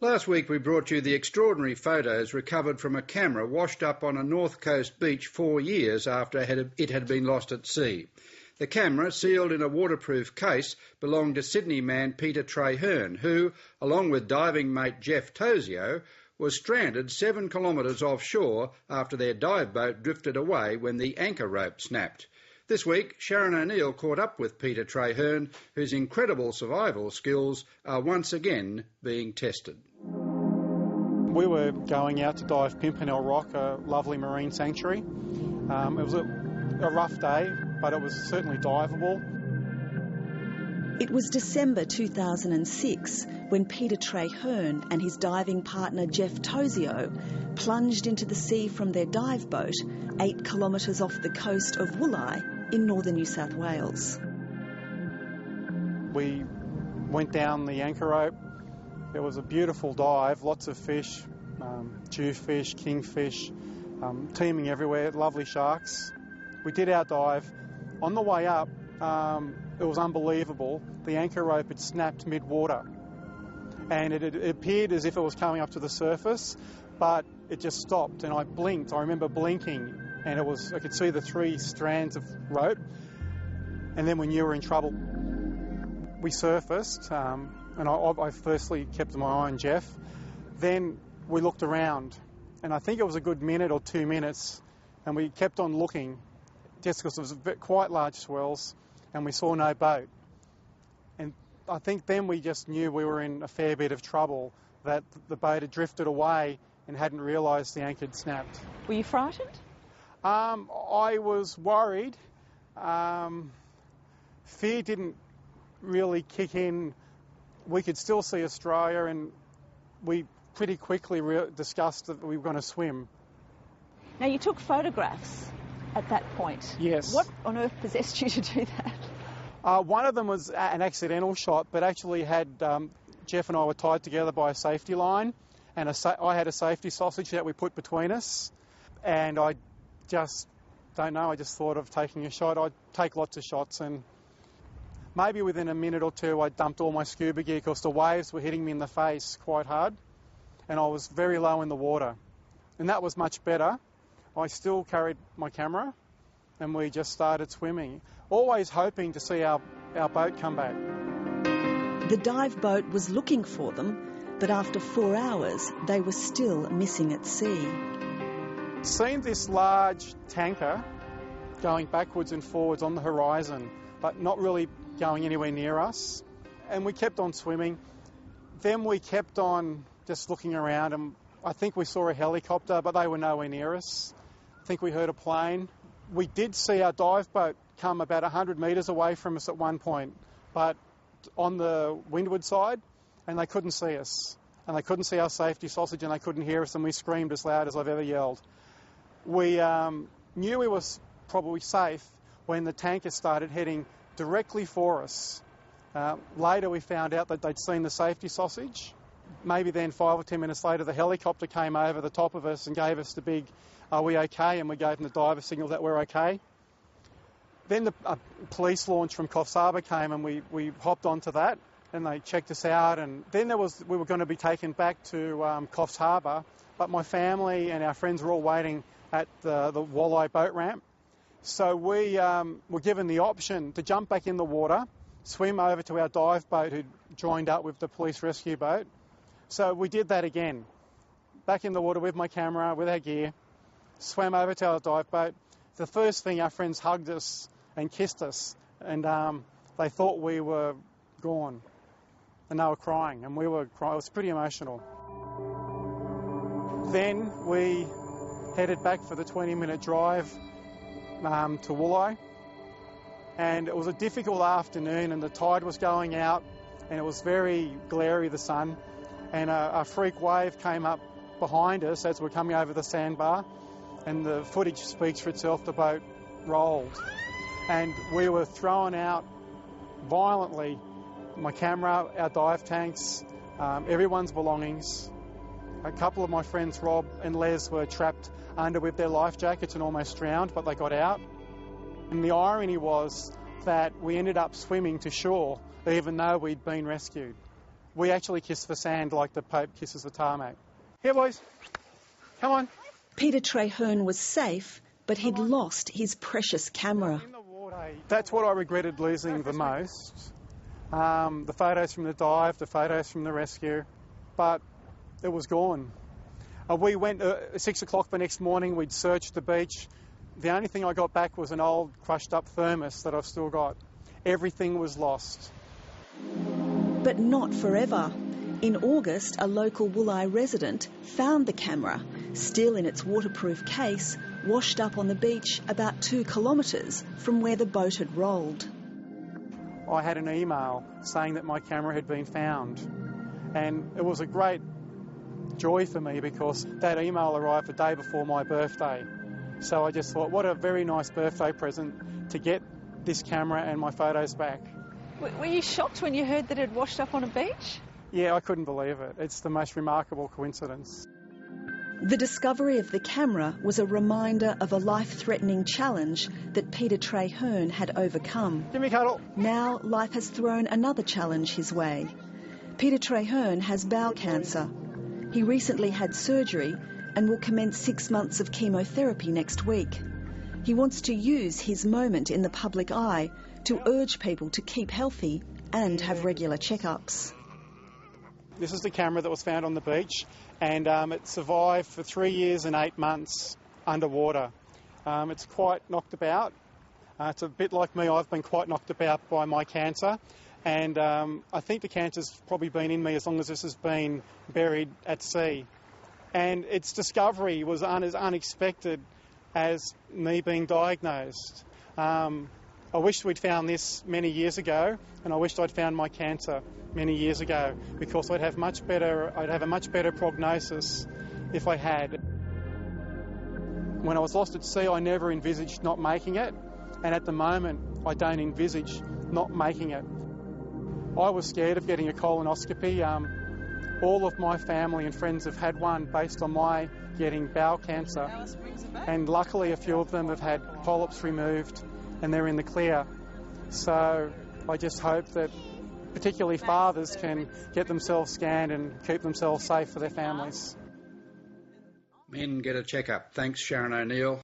Last week we brought you the extraordinary photos recovered from a camera washed up on a North Coast beach 4 years after it had been lost at sea. The camera, sealed in a waterproof case, belonged to Sydney man Peter Traherne, who, along with diving mate Jeff Tozio, was stranded 7 kilometres offshore after their dive boat drifted away when the anchor rope snapped. This week, Sharon O'Neill caught up with Peter Traherne, whose incredible survival skills are once again being tested. We were going out to dive Pimpernel Rock, a lovely marine sanctuary. It was a rough day, but it was certainly diveable. It was December 2006 when Peter Traherne and his diving partner Jeff Tozio plunged into the sea from their dive boat 8 kilometres off the coast of Woolai in northern New South Wales. We went down the anchor rope. It was a beautiful dive, lots of fish, jewfish, kingfish, teeming everywhere, lovely sharks. We did our dive. On the way up, it was unbelievable. The anchor rope had snapped mid-water, and it appeared as if it was coming up to the surface, but it just stopped, and I blinked. I remember blinking, and I could see the 3 strands of rope, and then we knew we were in trouble. We surfaced, and I firstly kept my eye on Jeff. Then we looked around, and I think it was a good minute or 2 minutes, and we kept on looking, just because it was quite large swells, and we saw no boat. And I think then we just knew we were in a fair bit of trouble, that the boat had drifted away and hadn't realised the anchor had snapped. Were you frightened? I was worried. Fear didn't really kick in. We could still see Australia, and we pretty quickly discussed that we were going to swim. Now, you took photographs at that point. Yes. What on earth possessed you to do that? One of them was an accidental shot, but actually Jeff and I were tied together by a safety line, and I had a safety sausage that we put between us, and I just don't know, I just thought of taking a shot. I'd take lots of shots, and maybe within a minute or two I dumped all my scuba gear because the waves were hitting me in the face quite hard, and I was very low in the water, and that was much better. I still carried my camera, and we just started swimming, always hoping to see our boat come back. The dive boat was looking for them, but after 4 hours, they were still missing at sea. Seen this large tanker going backwards and forwards on the horizon, but not really going anywhere near us. And we kept on swimming. Then we kept on just looking around, and I think we saw a helicopter, but they were nowhere near us. I think we heard a plane. We did see our dive boat come about 100 metres away from us at one point, but on the windward side, and they couldn't see us. And they couldn't see our safety sausage, and they couldn't hear us, and we screamed as loud as I've ever yelled. We knew we were probably safe when the tanker started heading directly for us. Later we found out that they'd seen the safety sausage. Maybe then 5 or 10 minutes later the helicopter came over the top of us and gave us the big, "Are we okay?" and we gave them the diver signal that we're okay. Then the police launch from Coffs Harbour came, and we hopped onto that, and they checked us out, and then we were going to be taken back to Coffs Harbour, but my family and our friends were all waiting at the Walleye boat ramp. So we were given the option to jump back in the water, swim over to our dive boat who'd joined up with the police rescue boat. So we did that again. Back in the water with my camera, with our gear, swam over to our dive boat. The first thing, our friends hugged us and kissed us, and they thought we were gone, and they were crying, and we were crying. It was pretty emotional. Then we headed back for the 20-minute drive to Woolai, and it was a difficult afternoon, and the tide was going out, and it was very glary, the sun, and a freak wave came up behind us as we're coming over the sandbar, and the footage speaks for itself. The boat rolled, and we were thrown out violently. My camera, our dive tanks, everyone's belongings. A couple of my friends, Rob and Les, were trapped under with their life jackets and almost drowned, but they got out. And the irony was that we ended up swimming to shore, even though we'd been rescued. We actually kissed the sand like the Pope kisses the tarmac. Here, boys. Come on. Peter Traherne was safe, but he'd lost his precious camera. That's what I regretted losing the most. The photos from the dive, the photos from the rescue, but it was gone. We went at 6 o'clock the next morning, we'd searched the beach. The only thing I got back was an old crushed up thermos that I've still got. Everything was lost. But not forever. In August, a local Wooli resident found the camera, still in its waterproof case, washed up on the beach about 2 kilometres from where the boat had rolled. I had an email saying that my camera had been found, and it was a great joy for me because that email arrived the day before my birthday. So I just thought, what a very nice birthday present to get this camera and my photos back. Were you shocked when you heard that it washed up on a beach? Yeah, I couldn't believe it. It's the most remarkable coincidence. The discovery of the camera was a reminder of a life-threatening challenge that Peter Traherne had overcome. Give me a cuddle. Now life has thrown another challenge his way. Peter Traherne has bowel cancer. He recently had surgery and will commence 6 months of chemotherapy next week. He wants to use his moment in the public eye to urge people to keep healthy and have regular checkups. This is the camera that was found on the beach, and it survived for 3 years and 8 months underwater. It's quite knocked about. It's a bit like me, I've been quite knocked about by my cancer, and I think the cancer's probably been in me as long as this has been buried at sea. And its discovery was as unexpected as me being diagnosed. I wished we'd found this many years ago, and I wished I'd found my cancer many years ago, because I'd have a much better prognosis if I had. When I was lost at sea, I never envisaged not making it, and at the moment, I don't envisage not making it. I was scared of getting a colonoscopy. All of my family and friends have had one based on my getting bowel cancer, and luckily a few of them have had polyps removed and they're in the clear. So I just hope that particularly fathers can get themselves scanned and keep themselves safe for their families. Men get a checkup. Thanks, Sharon O'Neill.